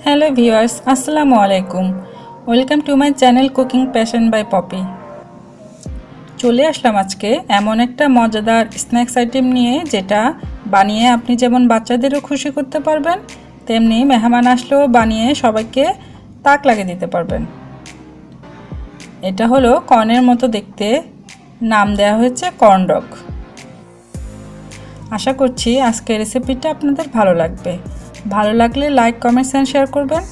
Hello viewers, আসসালামু আলাইকুম। Welcome to my channel cooking passion by Poppy. চলে আসলাম আজকে এমন একটা মজাদার স্ন্যাক্স আইটেম নিয়ে, যেটা বানিয়ে আপনি যেমন বাচ্চাদেরও খুশি করতে পারবেন, তেমনি মেহমান আসলেও বানিয়ে সবাইকে তাক লাগিয়ে দিতে পারবেন। এটা হলো কর্নের মতো দেখতে, নাম দেওয়া হয়েছে কর্ন ডগ। আশা করছি আজকের রেসিপিটা আপনাদের ভালো লাগবে। ভালো লাগলে লাইক, কমেন্টস অ্যান্ড শেয়ার করবেন,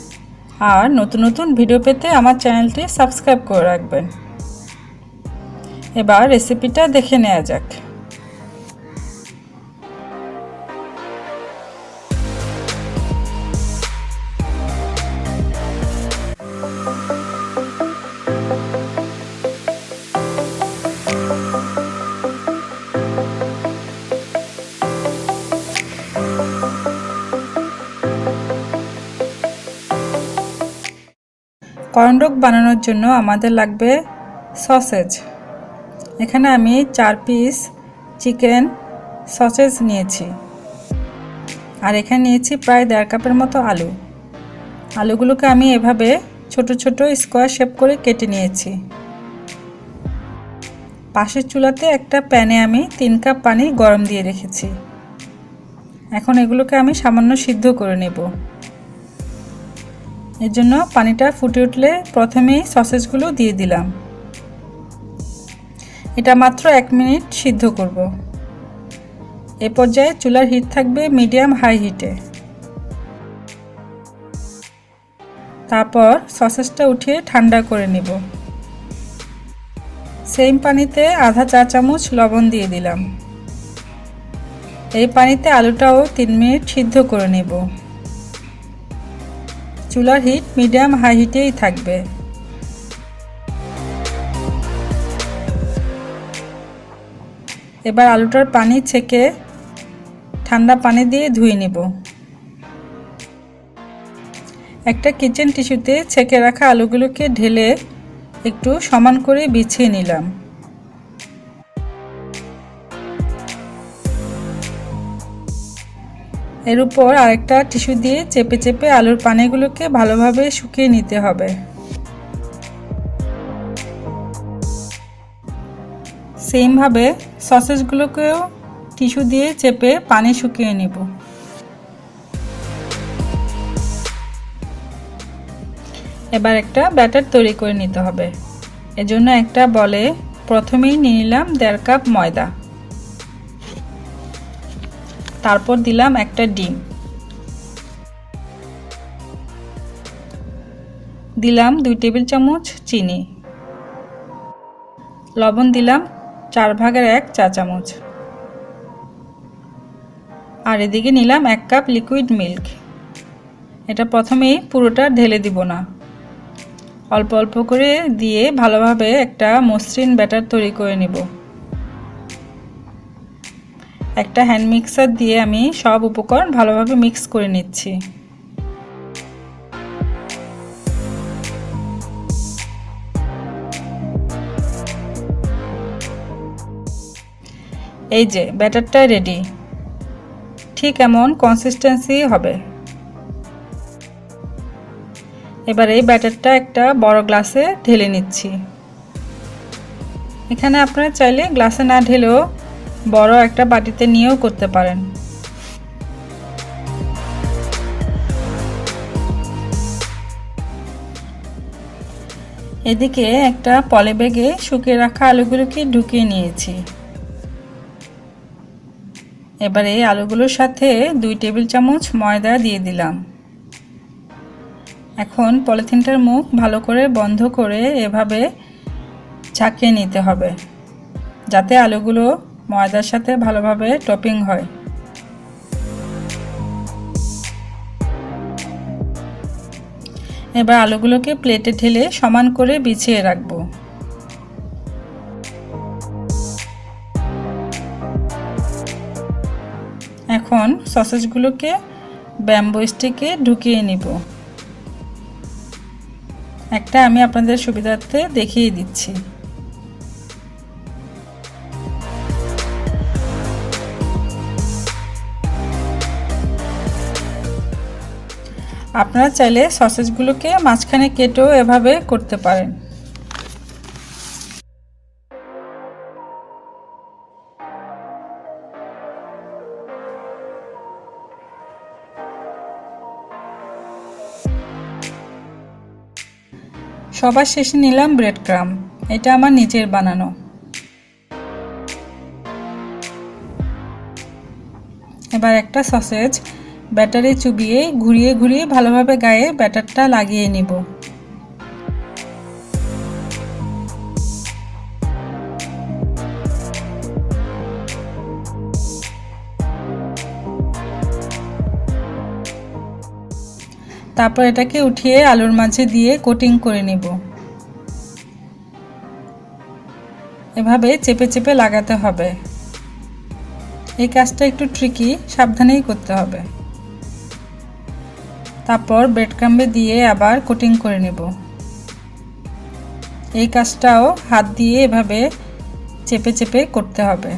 আর নতুন নতুন ভিডিও পেতে আমার চ্যানেলটি সাবস্ক্রাইব করে রাখবেন। এবার রেসিপিটা দেখে নেওয়া যাক। কর্ন ডগ বানানোর জন্য আমাদের লাগবে সসেজ। এখানে আমি 4 পিস চিকেন সসেজ নিয়েছি, আর এখানে নিয়েছি প্রায় 1.5 কাপের মতো আলু। আলুগুলোকে আমি এভাবে ছোট ছোট স্কোয়ার শেপ করে কেটে নিয়েছি। পাশের চুলাতে একটা প্যানে আমি 3 কাপ পানি গরম দিয়ে রেখেছি। এখন এগুলোকে আমি সামান্য সিদ্ধ করে নেব। এর জন্য পানিটা ফুটে উঠলে প্রথমেই সসেজগুলো দিয়ে দিলাম। এটা মাত্র 1 মিনিট সিদ্ধ করব। এ পর্যায়ে চুলার হিট থাকবে মিডিয়াম হাই হিটে। তারপর সসেজটা উঠিয়ে ঠান্ডা করে নেব। সেম পানিতে আধা চা চামচ লবণ দিয়ে দিলাম। এই পানিতে আলুটাও 3 মিনিট সিদ্ধ করে নেব। চুলার হিট মিডিয়াম হাই হিটেই থাকবে। এবার আলুটার পানি ছেঁকে ঠান্ডা পানি দিয়ে ধুয়ে নেব। একটা কিচেন টিস্যুতে ছেঁকে রাখা আলুগুলোকে ঢেলে একটু সমান করে বিছিয়ে নিলাম। এর উপর আরেকটা টিস্যু দিয়ে চেপে চেপে আলুর পানিগুলোকে ভালোভাবে শুকিয়ে নিতে হবে। সেমভাবে সসেজগুলোকেও টিস্যু দিয়ে চেপে পানি শুকিয়ে নেব। এবার একটা ব্যাটার তৈরি করে নিতে হবে। এজন্য একটা বলে প্রথমেই নিয়ে নিলাম 1.5 কাপ ময়দা। তারপর দিলাম একটা ডিম, দিলাম 2 টেবিল চামচ চিনি, লবণ দিলাম 1/4 চা চামচ, আর এদিকে নিলাম 1 কাপ লিকুইড মিল্ক। এটা প্রথমেই পুরোটা ঢেলে দিব না, অল্প অল্প করে দিয়ে ভালোভাবে একটা মসৃণ ব্যাটার তৈরি করে নেব। একটা হ্যান্ড মিক্সার দিয়ে আমি সব উপকরণ ভালোভাবে মিক্স করে নিচ্ছি। এই যে ব্যাটারটা রেডি, ঠিক এমন কনসিস্টেন্সি হবে। এবার এই ব্যাটারটা একটা বড় গ্লাসে ঢেলে নিচ্ছি। এখানে আপনারা চাইলে গ্লাসে না ঢেলেও বড় একটা বাটিতে নিয়েও করতে পারেন। এদিকে একটা পলি ব্যাগে শুকিয়ে রাখা আলুগুলোকে ঢুকিয়ে নিয়েছি। এবার এই আলুগুলোর সাথে 2 টেবিল চামচ ময়দা দিয়ে দিলাম। এখন পলিথিনটার মুখ ভালো করে বন্ধ করে এভাবে ঝাঁকিয়ে নিতে হবে, যাতে আলুগুলো ময়দার সাথে ভালোভাবে টপিং হয়। এবার আলুগুলোকে প্লেটে ঢেলে সমান করে বিছিয়ে রাখবো। এখন সসেজগুলোকে ব্যাম্বো স্টিকে ঢুকিয়ে নিব। একটা আমি আপনাদের সুবিধার্থে দেখিয়ে দিচ্ছি। আপনারা চাইলে সসেজগুলোকে মাঝখানে কেটেও এভাবে করতে পারেন। সবার শেষে নিলাম ব্রেড ক্রাম্ব, এটা আমার নিজের বানানো। এবার একটা সসেজ ব্যাটারে চুবিয়ে ঘুরিয়ে ঘুরিয়ে ভালোভাবে গায়ে ব্যাটারটা লাগিয়ে নিব। তারপর এটাকে উঠিয়ে আলুর মাঝে দিয়ে কোটিং করে নিব। এভাবে চেপে চেপে লাগাতে হবে। এই কাজটা একটু ট্রিকি, সাবধানেই করতে হবে। তারপর ব্রেড ক্রাম্বে দিয়ে আবার কোটিং করে নেব। এই কাজটাও হাত দিয়ে এভাবে চেপে চেপে করতে হবে।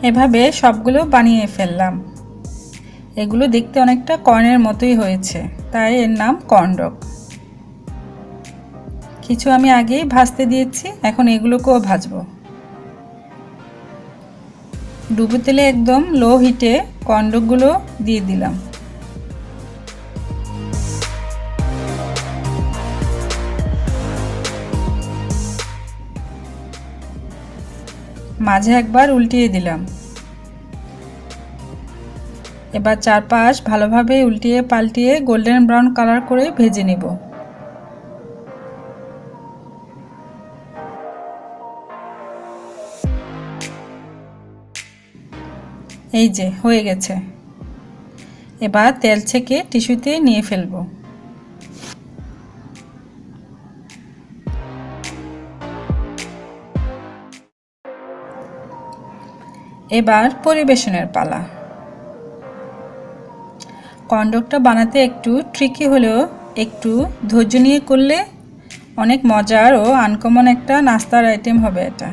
এভাবে সবগুলো বানিয়ে ফেললাম। এগুলো দেখতে অনেকটা কর্নের মতোই হয়েছে, তাই এর নাম কর্ন ডগ। কিছু আমি আগেই ভাজতে দিয়েছি, এখন এগুলোকেও ভাজবো। ডুবো তেলে একদম লো হিটে কর্ন ডগগুলো দিয়ে দিলাম। মাঝে একবার উল্টিয়ে দিলাম। এবার চারপাশ ভালোভাবে উল্টিয়ে পাল্টিয়ে গোল্ডেন ব্রাউন কালার করে ভেজে নিব। এই যে হয়ে গেছে। এবার তেল ছেঁকে টিস্যুতে নিয়ে ফেলব। এবার পরিবেশনের পালা। কর্ন ডগটা বানাতে একটু ট্রিকি হলেও একটু ধৈর্য নিয়ে করলে অনেক মজার ও আনকমন একটা নাস্তার আইটেম হবে এটা।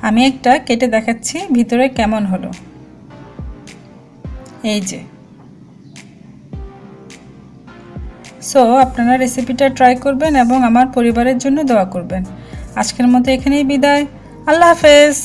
আমি একটা কেটে দেখাচ্ছি ভিতরে কেমন হলো। এই যে। সো আপনারা রেসিপিটা ট্রাই করবেন এবং আমার পরিবারের জন্য দোয়া করবেন। আজকের মতো এখানেই বিদায়। আল্লাহ হাফেজ।